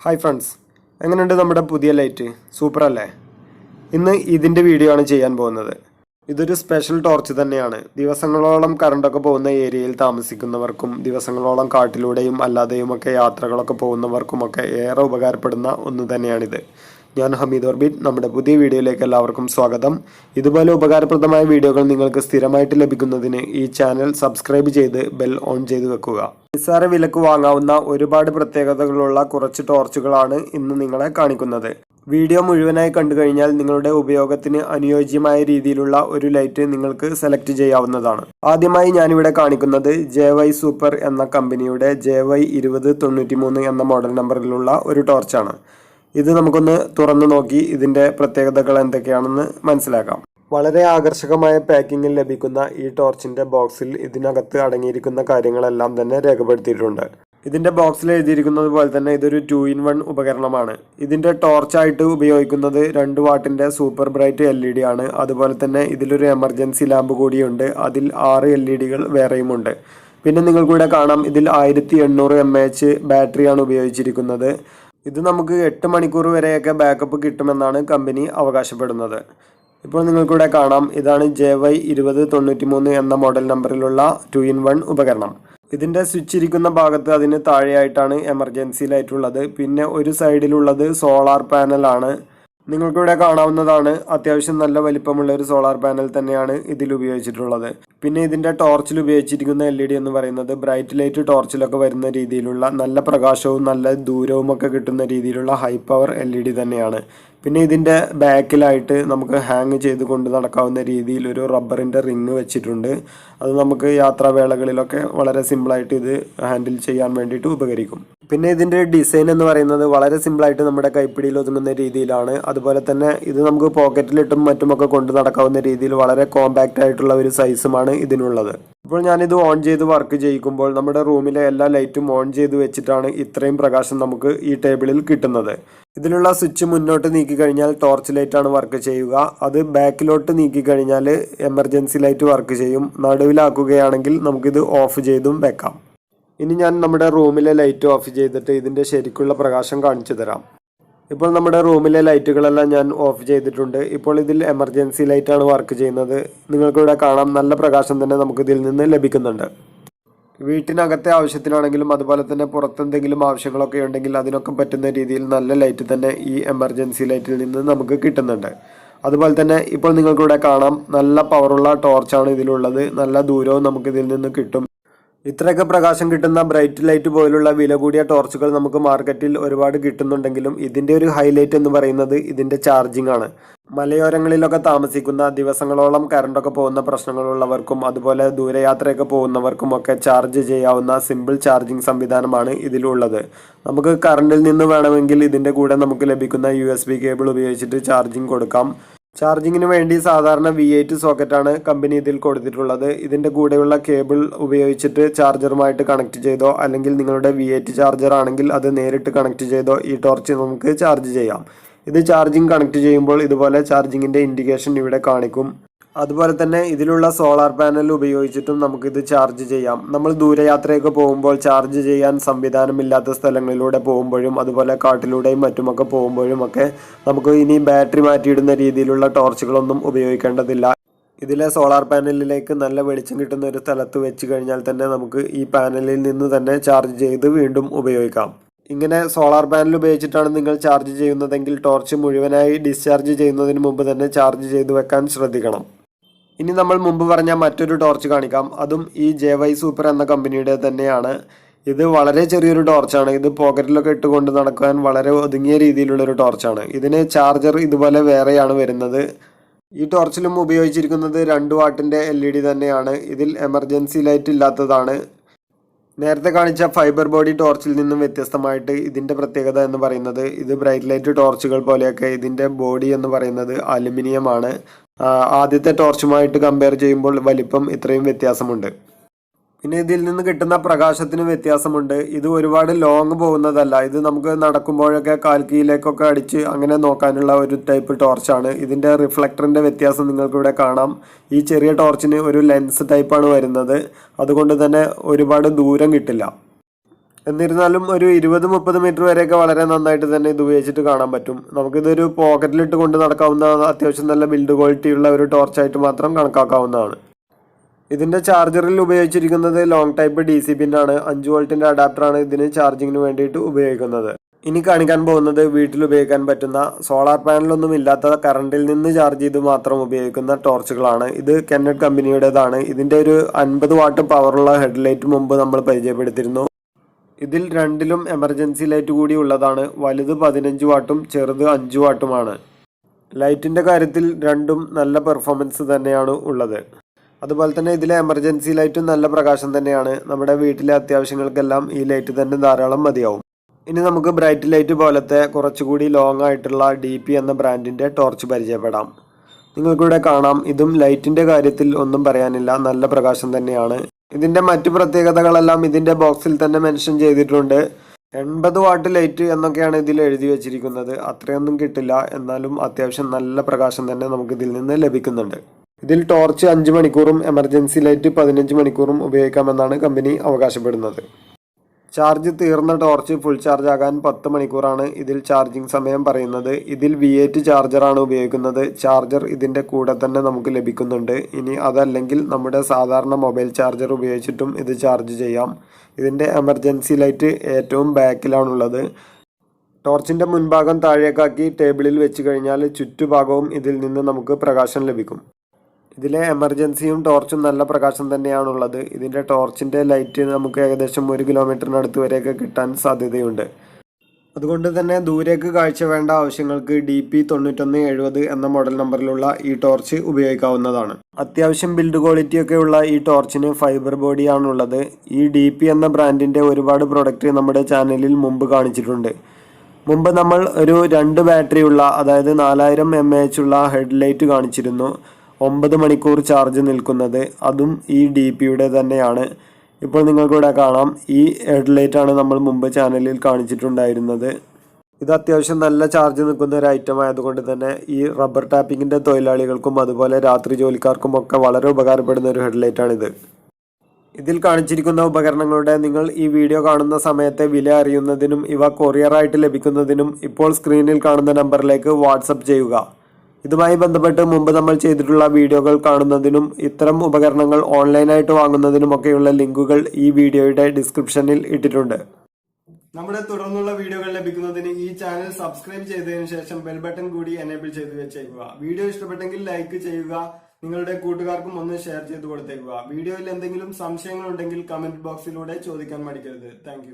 Hi friends, എങ്ങനെയുണ്ട് നമ്മുടെ പുതിയ ലൈറ്റ്? സൂപ്പർ അല്ലേ? ഇന്ന് ഇതിൻ്റെ വീഡിയോ ആണ് ചെയ്യാൻ പോകുന്നത്. ഇതൊരു സ്പെഷ്യൽ ടോർച്ച് തന്നെയാണ്. ദിവസങ്ങളോളം കറണ്ടൊക്കെ പോകുന്ന ഏരിയയിൽ താമസിക്കുന്നവർക്കും ദിവസങ്ങളോളം കാട്ടിലൂടെയും അല്ലാതെയുമൊക്കെ യാത്രകളൊക്കെ പോകുന്നവർക്കുമൊക്കെ ഏറെ ഉപകാരപ്പെടുന്ന ഒന്ന് തന്നെയാണിത്. ഞാൻ ഹമീദ് ഓർബിറ്റ്. നമ്മുടെ പുതിയ വീഡിയോയിലേക്ക് എല്ലാവർക്കും സ്വാഗതം. ഇതുപോലെ ഉപകാരപ്രദമായ വീഡിയോകൾ നിങ്ങൾക്ക് സ്ഥിരമായിട്ട് ലഭിക്കുന്നതിന് ഈ ചാനൽ സബ്സ്ക്രൈബ് ചെയ്ത് ബെൽ ഓൺ ചെയ്ത് വെക്കുക. നിസ്സാര വിലക്ക് വാങ്ങാവുന്ന ഒരുപാട് പ്രത്യേകതകളുള്ള കുറച്ച് ടോർച്ചുകളാണ് ഇന്ന് നിങ്ങളെ കാണിക്കുന്നത്. വീഡിയോ മുഴുവനായി കണ്ടു കഴിഞ്ഞാൽ നിങ്ങളുടെ ഉപയോഗത്തിന് അനുയോജ്യമായ രീതിയിലുള്ള ഒരു ലൈറ്റ് നിങ്ങൾക്ക് സെലക്ട് ചെയ്യാവുന്നതാണ്. ആദ്യമായി ഞാനിവിടെ കാണിക്കുന്നത് JY സൂപ്പർ എന്ന കമ്പനിയുടെ JY 2093 എന്ന മോഡൽ നമ്പറിലുള്ള ഒരു ടോർച്ചാണ്. ഇത് നമുക്കൊന്ന് തുറന്നു നോക്കി ഇതിൻ്റെ പ്രത്യേകതകൾ എന്തൊക്കെയാണെന്ന് മനസ്സിലാക്കാം. വളരെ ആകർഷകമായ പാക്കിങ്ങിൽ ലഭിക്കുന്ന ഈ ടോർച്ചിൻ്റെ ബോക്സിൽ ഇതിനകത്ത് അടങ്ങിയിരിക്കുന്ന കാര്യങ്ങളെല്ലാം തന്നെ രേഖപ്പെടുത്തിയിട്ടുണ്ട്. ഇതിൻ്റെ ബോക്സിൽ എഴുതിയിരിക്കുന്നത് പോലെ തന്നെ ഇതൊരു 2-in-1 ഉപകരണമാണ്. ഇതിൻ്റെ ടോർച്ചായിട്ട് ഉപയോഗിക്കുന്നത് 2 വാട്ടിൻ്റെ സൂപ്പർ ബ്രൈറ്റ് LED ആണ്. അതുപോലെ തന്നെ ഇതിലൊരു എമർജൻസി ലാമ്പ് കൂടിയുണ്ട്. അതിൽ 6 LEDകൾ വേറെയുമുണ്ട്. പിന്നെ നിങ്ങൾക്കിവിടെ കാണാം, ഇതിൽ 1800 mAh ബാറ്ററിയാണ് ഉപയോഗിച്ചിരിക്കുന്നത്. ഇത് നമുക്ക് 8 മണിക്കൂർ വരെയൊക്കെ ബാക്കപ്പ് കിട്ടുമെന്നാണ് കമ്പനി അവകാശപ്പെടുന്നത്. ഇപ്പോൾ നിങ്ങൾക്കിവിടെ കാണാം, ഇതാണ് JY 2093 എന്ന മോഡൽ നമ്പറിലുള്ള 2-in-1 ഉപകരണം. ഇതിൻ്റെ സ്വിച്ച് ഇരിക്കുന്ന ഭാഗത്ത് അതിന് താഴെയായിട്ടാണ് എമർജൻസി ലൈറ്റ് ഉള്ളത്. പിന്നെ ഒരു സൈഡിലുള്ളത് സോളാർ പാനലാണ്. നിങ്ങൾക്കിവിടെ കാണാവുന്നതാണ്, അത്യാവശ്യം നല്ല വലിപ്പമുള്ള ഒരു സോളാർ പാനൽ തന്നെയാണ് ഇതിൽ ഉപയോഗിച്ചിട്ടുള്ളത്. പിന്നെ ഇതിൻ്റെ ടോർച്ചിൽ ഉപയോഗിച്ചിരിക്കുന്ന LED എന്ന് പറയുന്നത് ബ്രൈറ്റ് ലൈറ്റ് ടോർച്ചിലൊക്കെ വരുന്ന രീതിയിലുള്ള നല്ല പ്രകാശവും നല്ല ദൂരവും ഒക്കെ കിട്ടുന്ന രീതിയിലുള്ള ഹൈ പവർ LED തന്നെയാണ്. പിന്നെ ഇതിൻ്റെ ബാക്കിലായിട്ട് നമുക്ക് ഹാങ് ചെയ്ത് കൊണ്ട് നടക്കാവുന്ന രീതിയിൽ ഒരു റബ്ബറിൻ്റെ റിങ് വെച്ചിട്ടുണ്ട്. അത് നമുക്ക് യാത്രാവേളകളിലൊക്കെ വളരെ സിമ്പിളായിട്ട് ഇത് ഹാൻഡിൽ ചെയ്യാൻ വേണ്ടിയിട്ട് ഉപകരിക്കും. പിന്നെ ഇതിൻ്റെ ഡിസൈൻ എന്ന് പറയുന്നത് വളരെ സിമ്പിളായിട്ട് നമ്മുടെ കൈപ്പിടിയിൽ ഒതുങ്ങുന്ന രീതിയിലാണ്. അതുപോലെ തന്നെ ഇത് നമുക്ക് പോക്കറ്റിലിട്ടും മറ്റുമൊക്കെ കൊണ്ട് നടക്കാവുന്ന രീതിയിൽ വളരെ കോമ്പാക്റ്റ് ആയിട്ടുള്ള ഒരു സൈസുമാണ് ഇതിനുള്ളത്. ഇപ്പോൾ ഞാനിത് ഓൺ ചെയ്ത് വർക്ക് ചെയ്യിക്കുമ്പോൾ നമ്മുടെ റൂമിലെ എല്ലാ ലൈറ്റും ഓൺ ചെയ്ത് വെച്ചിട്ടാണ് ഇത്രയും പ്രകാശം നമുക്ക് ഈ ടേബിളിൽ കിട്ടുന്നത്. ഇതിലുള്ള സ്വിച്ച് മുന്നോട്ട് നീക്കി കഴിഞ്ഞാൽ ടോർച്ച് ലൈറ്റാണ് വർക്ക് ചെയ്യുക. അത് ബാക്കിലോട്ട് നീക്കി കഴിഞ്ഞാൽ എമർജൻസി ലൈറ്റ് വർക്ക് ചെയ്യും. നടുവിലാക്കുകയാണെങ്കിൽ നമുക്കിത് ഓഫ് ചെയ്തും വെക്കാം. ഇനി ഞാൻ നമ്മുടെ റൂമിലെ ലൈറ്റ് ഓഫ് ചെയ്തിട്ട് ഇതിൻ്റെ ശരിക്കുള്ള പ്രകാശം കാണിച്ചു തരാം. ഇപ്പോൾ നമ്മുടെ റൂമിലെ ലൈറ്റുകളെല്ലാം ഞാൻ ഓഫ് ചെയ്തിട്ടുണ്ട്. ഇപ്പോൾ ഇതിൽ എമർജൻസി ലൈറ്റാണ് വർക്ക് ചെയ്യുന്നത്. നിങ്ങൾക്കിവിടെ കാണാം, നല്ല പ്രകാശം തന്നെ നമുക്കിതിൽ നിന്ന് ലഭിക്കുന്നുണ്ട്. വീട്ടിനകത്തെ ആവശ്യത്തിനാണെങ്കിലും അതുപോലെ തന്നെ പുറത്തെന്തെങ്കിലും ആവശ്യങ്ങളൊക്കെ ഉണ്ടെങ്കിൽ അതിനൊക്കെ പറ്റുന്ന രീതിയിൽ നല്ല ലൈറ്റ് തന്നെ ഈ എമർജൻസി ലൈറ്റിൽ നിന്ന് നമുക്ക് കിട്ടുന്നുണ്ട്. അതുപോലെ തന്നെ ഇപ്പോൾ നിങ്ങൾക്കിവിടെ കാണാം, നല്ല പവറുള്ള ടോർച്ചാണ് ഇതിലുള്ളത്. നല്ല ദൂരവും നമുക്കിതിൽ നിന്ന് കിട്ടും. ഇത്രയൊക്കെ പ്രകാശം കിട്ടുന്ന ബ്രൈറ്റ് ലൈറ്റ് പോലുള്ള വില കൂടിയ ടോർച്ചുകൾ നമുക്ക് മാർക്കറ്റിൽ ഒരുപാട് കിട്ടുന്നുണ്ടെങ്കിലും ഇതിൻ്റെ ഒരു ഹൈലൈറ്റ് എന്ന് പറയുന്നത് ഇതിൻ്റെ ചാർജിങ് ആണ്. മലയോരങ്ങളിലൊക്കെ താമസിക്കുന്ന ദിവസങ്ങളോളം കറണ്ടൊക്കെ പോകുന്ന പ്രശ്നങ്ങളുള്ളവർക്കും അതുപോലെ ദൂരയാത്രയൊക്കെ പോകുന്നവർക്കും ഒക്കെ ചാർജ് ചെയ്യാവുന്ന സിമ്പിൾ ചാർജിങ് സംവിധാനമാണ് ഇതിലുള്ളത്. നമുക്ക് കറണ്ടിൽ നിന്ന് വേണമെങ്കിൽ ഇതിൻ്റെ കൂടെ നമുക്ക് ലഭിക്കുന്ന USB കേബിൾ ഉപയോഗിച്ചിട്ട് ചാർജിങ് കൊടുക്കാം. ചാർജിങ്ങിന് വേണ്ടി സാധാരണ V8 സോക്കറ്റാണ് കമ്പനി ഇതിൽ കൊടുത്തിട്ടുള്ളത്. ഇതിൻ്റെ കൂടെയുള്ള കേബിൾ ഉപയോഗിച്ചിട്ട് ചാർജറുമായിട്ട് കണക്ട് ചെയ്തോ അല്ലെങ്കിൽ നിങ്ങളുടെ V8 ചാർജർ ആണെങ്കിൽ അത് നേരിട്ട് കണക്ട് ചെയ്തോ ഈ ടോർച്ച് നമുക്ക് ചാർജ് ചെയ്യാം. ഇത് ചാർജിങ് കണക്ട് ചെയ്യുമ്പോൾ ഇതുപോലെ ചാർജിങ്ങിൻ്റെ ഇൻഡിക്കേഷൻ ഇവിടെ കാണിക്കും. അതുപോലെ തന്നെ ഇതിലുള്ള സോളാർ പാനൽ ഉപയോഗിച്ചിട്ടും നമുക്കിത് ചാർജ് ചെയ്യാം. നമ്മൾ ദൂരയാത്രയൊക്കെ പോകുമ്പോൾ ചാർജ് ചെയ്യാൻ സംവിധാനമില്ലാത്ത സ്ഥലങ്ങളിലൂടെ പോകുമ്പോഴും അതുപോലെ കാട്ടിലൂടെയും മറ്റുമൊക്കെ പോകുമ്പോഴും ഒക്കെ നമുക്ക് ഇനി ബാറ്ററി മാറ്റിയിടുന്ന രീതിയിലുള്ള ടോർച്ചുകളൊന്നും ഉപയോഗിക്കേണ്ടതില്ല. ഇതിലെ സോളാർ പാനലിലേക്ക് നല്ല വെളിച്ചം കിട്ടുന്ന ഒരു സ്ഥലത്ത് വെച്ച് കഴിഞ്ഞാൽ തന്നെ നമുക്ക് ഈ പാനലിൽ നിന്ന് തന്നെ ചാർജ് ചെയ്ത് വീണ്ടും ഉപയോഗിക്കാം. ഇങ്ങനെ സോളാർ പാനൽ ഉപയോഗിച്ചിട്ടാണ് നിങ്ങൾ ചാർജ് ചെയ്യുന്നതെങ്കിൽ ടോർച്ച് മുഴുവനായി ഡിസ്ചാർജ് ചെയ്യുന്നതിന് മുമ്പ് തന്നെ ചാർജ് ചെയ്ത് വെക്കാൻ ശ്രദ്ധിക്കണം. ഇനി നമ്മൾ മുമ്പ് പറഞ്ഞ മറ്റൊരു ടോർച്ച് കാണിക്കാം. അതും ഈ JY സൂപ്പർ എന്ന കമ്പനിയുടെ തന്നെയാണ്. ഇത് വളരെ ചെറിയൊരു ടോർച്ചാണ്. ഇത് പോക്കറ്റിലൊക്കെ ഇട്ടുകൊണ്ട് നടക്കാൻ വളരെ ഒതുങ്ങിയ രീതിയിലുള്ളൊരു ടോർച്ചാണ്. ഇതിന് ചാർജർ ഇതുപോലെ വേറെയാണ് വരുന്നത്. ഈ ടോർച്ചിലും ഉപയോഗിച്ചിരിക്കുന്നത് 2 വാട്ടിൻ്റെ LED തന്നെയാണ്. ഇതിൽ എമർജൻസി ലൈറ്റ് ഇല്ലാത്തതാണ്. നേരത്തെ കാണിച്ച ഫൈബർ ബോഡി ടോർച്ചിൽ നിന്നും വ്യത്യസ്തമായിട്ട് ഇതിൻ്റെ പ്രത്യേകത എന്ന് പറയുന്നത് ഇത് ബ്രൈറ്റ് ലൈറ്റ് ടോർച്ചുകൾ പോലെയൊക്കെ ഇതിൻ്റെ ബോഡി എന്ന് പറയുന്നത് അലുമിനിയമാണ്. ആദ്യത്തെ ടോർച്ചുമായിട്ട് കമ്പയർ ചെയ്യുമ്പോൾ വലിപ്പം ഇത്രയും വ്യത്യാസമുണ്ട്. പിന്നെ ഇതിൽ നിന്ന് കിട്ടുന്ന പ്രകാശത്തിന് വ്യത്യാസമുണ്ട്. ഇത് ഒരുപാട് ലോങ് പോകുന്നതല്ല. ഇത് നമുക്ക് നടക്കുമ്പോഴൊക്കെ കാൽക്കീയിലേക്കൊക്കെ അടിച്ച് അങ്ങനെ നോക്കാനുള്ള ഒരു ടൈപ്പ് ടോർച്ചാണ്. ഇതിൻ്റെ റിഫ്ലക്ടറിൻ്റെ വ്യത്യാസം നിങ്ങൾക്കിവിടെ കാണാം. ഈ ചെറിയ ടോർച്ചിന് ഒരു ലെൻസ് ടൈപ്പാണ് വരുന്നത്. അതുകൊണ്ട് തന്നെ ഒരുപാട് ദൂരം കിട്ടില്ല. എന്നിരുന്നാലും ഒരു 20-30 മീറ്റർ വരെയൊക്കെ വളരെ നന്നായിട്ട് തന്നെ ഇത് ഉപയോഗിച്ചിട്ട് കാണാൻ പറ്റും. നമുക്കിതൊരു പോക്കറ്റിലിട്ട് കൊണ്ട് നടക്കാവുന്ന അത്യാവശ്യം നല്ല ബിൽഡ് ക്വാളിറ്റി ഉള്ള ഒരു ടോർച്ചായിട്ട് മാത്രം കണക്കാക്കാവുന്നതാണ്. ഇതിൻ്റെ ചാർജറിൽ ഉപയോഗിച്ചിരിക്കുന്നത് ലോങ് ടൈപ്പ് DC പിന്നാണ്. 5 വോൾട്ടിൻ്റെ അഡാപ്റ്ററാണ് ഇതിന് ചാർജിങ്ങിന് വേണ്ടിയിട്ട് ഉപയോഗിക്കുന്നത്. ഇനി കാണിക്കാൻ പോകുന്നത് വീട്ടിൽ ഉപയോഗിക്കാൻ പറ്റുന്ന സോളാർ പാനലൊന്നും ഇല്ലാത്ത കറണ്ടിൽ നിന്ന് ചാർജ് ചെയ്ത് മാത്രം ഉപയോഗിക്കുന്ന ടോർച്ചുകളാണ്. ഇത് കെന്നറ്റ് കമ്പനിയുടേതാണ്. ഇതിൻ്റെ ഒരു 50 വാട്ട് പവറുള്ള ഹെഡ്ലൈറ്റ് മുമ്പ് നമ്മൾ പരിചയപ്പെടുത്തിയിരുന്നു. ഇതിൽ രണ്ടിലും എമർജൻസി ലൈറ്റ് കൂടി ഉള്ളതാണ്. വലുത് 15 വാട്ടും ചെറുത് 5 വാട്ടുമാണ്. ലൈറ്റിൻ്റെ കാര്യത്തിൽ രണ്ടും നല്ല പെർഫോമൻസ് തന്നെയാണ് ഉള്ളത്. അതുപോലെ തന്നെ ഇതിലെ എമർജൻസി ലൈറ്റും നല്ല പ്രകാശം തന്നെയാണ്. നമ്മുടെ വീട്ടിലെ അത്യാവശ്യങ്ങൾക്കെല്ലാം ഈ ലൈറ്റ് തന്നെ ധാരാളം മതിയാവും. ഇനി നമുക്ക് ബ്രൈറ്റ് ലൈറ്റ് പോലത്തെ കുറച്ചുകൂടി ലോങ് ആയിട്ടുള്ള DP എന്ന ബ്രാൻഡിൻ്റെ ടോർച്ച് പരിചയപ്പെടാം. നിങ്ങൾക്കിവിടെ കാണാം. ഇതും ലൈറ്റിൻ്റെ കാര്യത്തിൽ ഒന്നും പറയാനില്ല, നല്ല പ്രകാശം തന്നെയാണ്. ഇതിൻ്റെ മറ്റു പ്രത്യേകതകളെല്ലാം ഇതിൻ്റെ ബോക്സിൽ തന്നെ മെൻഷൻ ചെയ്തിട്ടുണ്ട്. 80 വാട്ട് ലൈറ്റ് എന്നൊക്കെയാണ് ഇതിൽ എഴുതി വെച്ചിരിക്കുന്നത്. അത്രയൊന്നും കിട്ടില്ല, എന്നാലും അത്യാവശ്യം നല്ല പ്രകാശം തന്നെ നമുക്കിതിൽ നിന്ന് ലഭിക്കുന്നുണ്ട്. ഇതിൽ ടോർച്ച് 5 മണിക്കൂറും എമർജൻസി ലൈറ്റ് 15 മണിക്കൂറും ഉപയോഗിക്കാമെന്നാണ് കമ്പനി അവകാശപ്പെടുന്നത്. ചാർജ് തീർന്ന ടോർച്ച് ഫുൾ ചാർജ് ആകാൻ 10 മണിക്കൂറാണ് ഇതിൽ ചാർജിങ് സമയം പറയുന്നത്. ഇതിൽ V8 ചാർജറാണ് ഉപയോഗിക്കുന്നത്. ചാർജർ ഇതിൻ്റെ കൂടെ തന്നെ നമുക്ക് ലഭിക്കുന്നുണ്ട്. ഇനി അതല്ലെങ്കിൽ നമ്മുടെ സാധാരണ മൊബൈൽ ചാർജർ ഉപയോഗിച്ചിട്ടും ഇത് ചാർജ് ചെയ്യാം. ഇതിൻ്റെ എമർജൻസി ലൈറ്റ് ഏറ്റവും ബാക്കിലാണുള്ളത്. ടോർച്ചിൻ്റെ മുൻഭാഗം താഴേക്കാക്കി ടേബിളിൽ വെച്ച് കഴിഞ്ഞാൽ ചുറ്റുഭാഗവും ഇതിൽ നിന്ന് നമുക്ക് പ്രകാശം ലഭിക്കും. ഇതിലെ എമർജൻസിയും ടോർച്ചും നല്ല പ്രകാശം തന്നെയാണുള്ളത്. ഇതിൻ്റെ ടോർച്ചിൻ്റെ ലൈറ്റ് നമുക്ക് ഏകദേശം 1 കിലോമീറ്ററിനടുത്ത് വരെയൊക്കെ കിട്ടാൻ സാധ്യതയുണ്ട്. അതുകൊണ്ട് തന്നെ ദൂരേക്ക് കാഴ്ച വേണ്ട ആവശ്യങ്ങൾക്ക് DP 9170 എന്ന മോഡൽ നമ്പറിലുള്ള ഈ ടോർച്ച് ഉപയോഗിക്കാവുന്നതാണ്. അത്യാവശ്യം ബിൽഡ് ക്വാളിറ്റിയൊക്കെ ഉള്ള ഈ ടോർച്ചിന് ഫൈബർ ബോഡിയാണുള്ളത്. ഈ DP എന്ന ബ്രാൻഡിൻ്റെ ഒരുപാട് പ്രൊഡക്റ്റ് നമ്മുടെ ചാനലിൽ മുമ്പ് കാണിച്ചിട്ടുണ്ട്. മുമ്പ് നമ്മൾ ഒരു 2 ബാറ്ററി ഉള്ള, അതായത് 4000 mAh ഉള്ള ഹെഡ്ലൈറ്റ് കാണിച്ചിരുന്നു. 9 മണിക്കൂർ ചാർജ് നിൽക്കുന്നത്. അതും ഈ DPയുടെ തന്നെയാണ്. ഇപ്പോൾ നിങ്ങൾക്കിവിടെ കാണാം. ഈ ഹെഡ്ലൈറ്റാണ് നമ്മൾ മുമ്പ് ചാനലിൽ കാണിച്ചിട്ടുണ്ടായിരുന്നത്. ഇത് അത്യാവശ്യം നല്ല ചാർജ് നിൽക്കുന്ന ഒരു ഐറ്റം ആയതുകൊണ്ട് തന്നെ ഈ റബ്ബർ ടാപ്പിങ്ങിൻ്റെ തൊഴിലാളികൾക്കും അതുപോലെ രാത്രി ജോലിക്കാർക്കും ഒക്കെ വളരെ ഉപകാരപ്പെടുന്ന ഒരു ഹെഡ്ലൈറ്റാണിത്. ഇതിൽ കാണിച്ചിരിക്കുന്ന ഉപകരണങ്ങളുടെ നിങ്ങൾ ഈ വീഡിയോ കാണുന്ന സമയത്തെ വില അറിയുന്നതിനും ഇവ കൊറിയറായിട്ട് ലഭിക്കുന്നതിനും ഇപ്പോൾ സ്ക്രീനിൽ കാണുന്ന നമ്പറിലേക്ക് വാട്സപ്പ് ചെയ്യുക. ഇതുമായി ബന്ധപ്പെട്ട് മുമ്പ് നമ്മൾ ചെയ്തിട്ടുള്ള വീഡിയോകൾ കാണുന്നതിനും ഇത്തരം ഉപകരണങ്ങൾ ഓൺലൈനായിട്ട് വാങ്ങുന്നതിനുമൊക്കെയുള്ള ലിങ്കുകൾ ഈ വീഡിയോയുടെ ഡിസ്ക്രിപ്ഷനിൽ ഇട്ടിട്ടുണ്ട്. നമ്മുടെ തുടർന്നുള്ള വീഡിയോകൾ ലഭിക്കുന്നതിന് ഈ ചാനൽ സബ്സ്ക്രൈബ് ചെയ്തതിനു ശേഷം ബെൽ ബട്ടൺ കൂടി എനേബിൾ ചെയ്ത് വെച്ചേക്കുക. വീഡിയോ ഇഷ്ടപ്പെട്ടെങ്കിൽ ലൈക്ക് ചെയ്യുക. നിങ്ങളുടെ കൂട്ടുകാർക്കും ഒന്ന് ഷെയർ ചെയ്ത് കൊടുത്തേക്കുക. വീഡിയോയിൽ എന്തെങ്കിലും സംശയങ്ങളുണ്ടെങ്കിൽ കമന്റ് ബോക്സിലൂടെ ചോദിക്കാൻ മടിക്കരുത്. താങ്ക്